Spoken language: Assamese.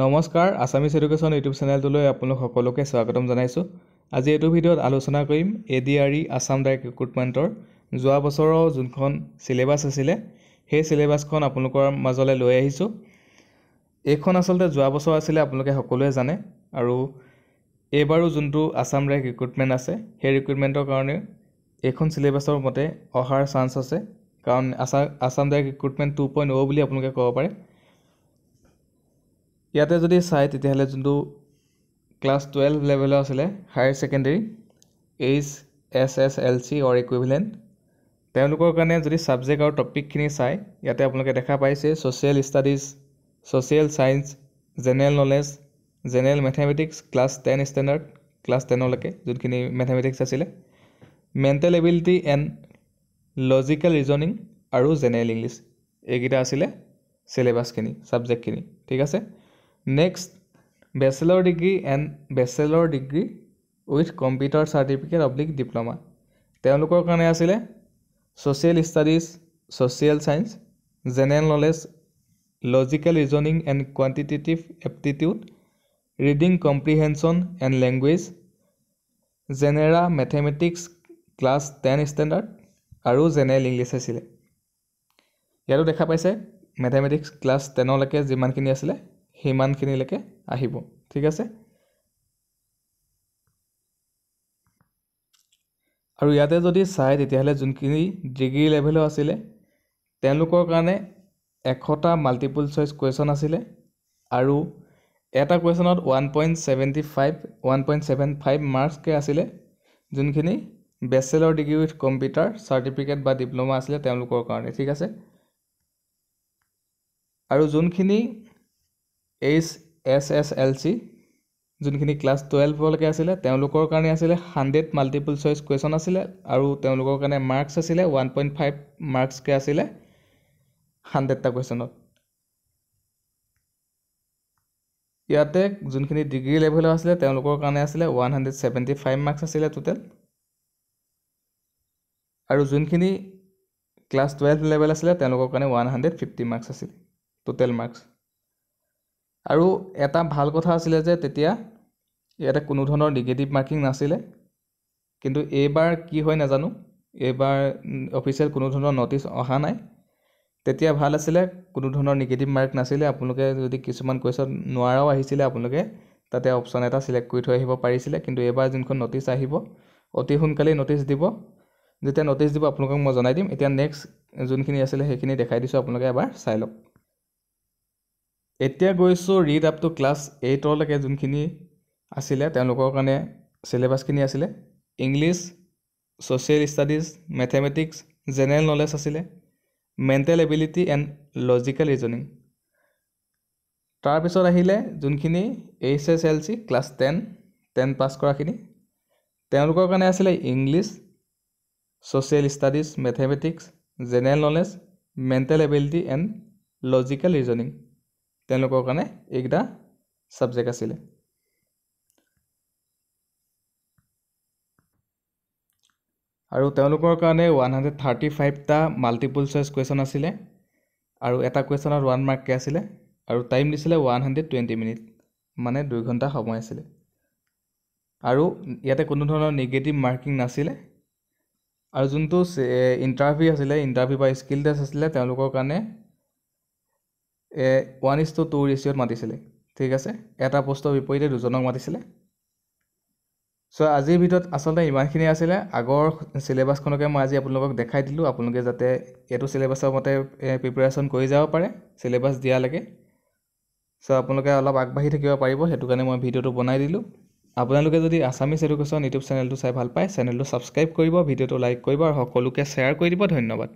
নমস্কাৰ আসামিজ এডুকেশ্যন ইউটিউব চেনেলটোলৈ আপোনালোক সকলোকে স্বাগতম জনাইছোঁ। আজি এইটো ভিডিঅ'ত আলোচনা কৰিম ADRE আসাম ডাইৰেক্ট ৰিক্ৰুটমেণ্টৰ যোৱা বছৰৰ যোনখন সিলেবাছ আছিলে সেই সিলেবাছখন আপোনালোকৰ মাজলৈ লৈ আহিছোঁ। এইখন আচলতে যোৱা বছৰ আছিলে আপোনালোকে সকলোৱে জানে, আৰু এইবাৰো যোনটো আসাম ডাইৰেক্ট ৰিক্ৰুটমেণ্ট আছে সেই ৰিক্ৰুটমেণ্টৰ কাৰণে এইখন সিলেবাছৰ মতে অহাৰ চান্স আছে, কাৰণ আসাম ডাইৰেক্ট ৰিক্ৰুটমেণ্ট 2.0 বুলি আপোনালোকে ক'ব পাৰে। ইয়াতে যদি চাই তেতিয়াহ'লে যোনটো ক্লাছ 12 লেভেলৰ আছিলে হায়াৰ ছেকেণ্ডেৰী HSSLC অৰ ইকুইভেলেণ্ট, তেওঁলোকৰ কাৰণে যদি ছাবজেক্ট আৰু টপিকখিনি চাই ইয়াতে আপোনালোকে দেখা পাইছে social studies, social science, general knowledge, general mathematics class 10 standard class 10লৈকে যোনখিনি মেথমেটিক্স আছিলে, mental ability and logical reasoning আৰু জেনেৰেল ইংলিছ, এইকেইটা আছিলে চিলেবাছখিনি ছাবজেক্টখিনি। ঠিক আছে। Next bachelor degree with computer certificate oblique diploma, তেওঁলোকৰ কাৰণে আছিলে social studies, social science, general knowledge, logical reasoning and quantitative aptitude, reading comprehension and language, general mathematics class 10 standard আৰু জেনেৰেল ইংলিছ আছিলে। ইয়াতো দেখা পাইছে মেথমেটিক্স ক্লাছ 10লৈকে যিমানখিনি আছিলে সিমানখিনিলৈকে আহিব। ঠিক আছে। আৰু ইয়াতে যদি চাই তেতিয়াহ'লে যোনখিনি ডিগ্ৰী লেভেলৰ আছিলে তেওঁলোকৰ কাৰণে 100টা মাল্টিপুল চইচ কুৱেশ্যন আছিলে, আৰু এটা কুৱেশ্যনত 1.75 মাৰ্কছকৈ আছিলে যোনখিনি bachelor degree with computer certificate বা ডিপ্ল'মা আছিলে তেওঁলোকৰ কাৰণে। ঠিক আছে। আৰু যোনখিনি HSSLC যোনখিনি ক্লাছ 12লৈকে আছিলে তেওঁলোকৰ কাৰণে আছিলে 100 মাল্টিপুল চইচ কুৱেশ্যন আছিলে, আৰু তেওঁলোকৰ কাৰণে মাৰ্কছ আছিলে 1.5 মাৰ্কছকৈ আছিলে 100টা কুৱেশ্যনত। ইয়াতে যোনখিনি ডিগ্ৰী লেভেলৰ আছিলে তেওঁলোকৰ কাৰণে আছিলে 175 মাৰ্কছ আছিলে টোটেল, আৰু যোনখিনি ক্লাছ 12 লেভেল আছিলে তেওঁলোকৰ কাৰণে 150 মাৰ্কছ আছিলে টোটেল মাৰ্কছ। আৰু এটা ভাল কথা আছিলে যে তেতিয়া ইয়াতে কোনো ধৰণৰ নিগেটিভ মাৰ্কিং নাছিলে, কিন্তু এইবাৰ কি হয় নাজানো, এইবাৰ অফিচিয়েল কোনো ধৰণৰ ন'টিচ অহা নাই। তেতিয়া ভাল আছিলে কোনো ধৰণৰ নিগেটিভ মাৰ্ক নাছিলে, আপোনালোকে যদি কিছুমান কুৱেশ্যন নোৱাৰাও আহিছিলে আপোনালোকে তাতে অপশ্যন এটা চিলেক্ট কৰি থৈ আহিব পাৰিছিলে, কিন্তু এইবাৰ যোনখন ন'টিচ আহিব অতি সোনকালেই ন'টিচ দিব। যেতিয়া ন'টিচ দিব আপোনালোকক মই জনাই দিম। এতিয়া নেক্সট যোনখিনি আছিলে সেইখিনি দেখাই দিছোঁ, আপোনালোকে এবাৰ চাই লওক। এতিয়া গৈছোঁ ৰিড আপ টু ক্লাছ 8লৈকে যোনখিনি আছিলে তেওঁলোকৰ কাৰণে চিলেবাছখিনি আছিলে English, social studies, mathematics, general knowledge আছিলে, mental ability and logical reasoning. তাৰপিছত আহিলে যোনখিনি HSLC ক্লাছ 10 পাছ কৰাখিনি তেওঁলোকৰ কাৰণে আছিলে English, social studies, mathematics, general knowledge, mental ability and logical reasoning, তেওঁলোকৰ কাৰণে এইকেইটা ছাবজেক্ট আছিলে। আৰু তেওঁলোকৰ কাৰণে 135টা মাল্টিপুল চইচ কুৱেশ্যন আছিলে, আৰু এটা কুৱেশ্যনত 1 মাৰ্ককৈ আছিলে, আৰু টাইম দিছিলে 120 মিনিট, মানে 2 ঘণ্টা সময় আছিলে। আৰু ইয়াতে কোনো ধৰণৰ নিগেটিভ মাৰ্কিং নাছিলে। আৰু যোনটো ইণ্টাৰভিউ আছিলে, ইণ্টাৰভিউ বা স্কিল টেষ্ট আছিলে তেওঁলোকৰ কাৰণে 1:2 ৰেচিঅ'ত মাতিছিলে। ঠিক আছে। এটা পোষ্টৰ বিপৰীতে 2জনক মাতিছিলে। চ' আজিৰ ভিডিঅ'ত আচলতে ইমানখিনি আছিলে। আগৰ চিলেবাছখনকে মই আজি আপোনালোকক দেখাই দিলোঁ, আপোনালোকে যাতে এইটো চিলেবাছৰ মতে প্ৰিপেৰেশ্যন কৰি যাব পাৰে চিলেবাছ দিয়ালৈকে। চ' আপোনালোকে অলপ আগবাঢ়ি থাকিব পাৰিব, সেইটো কাৰণে মই ভিডিঅ'টো বনাই দিলোঁ। আপোনালোকে যদি আসামিজ এডুকেশ্যন ইউটিউব চেনেলটো চাই ভাল পায় চেনেলটো ছাবস্ক্ৰাইব কৰিব, ভিডিঅ'টো লাইক কৰিব আৰু সকলোকে শ্বেয়াৰ কৰি দিব। ধন্যবাদ।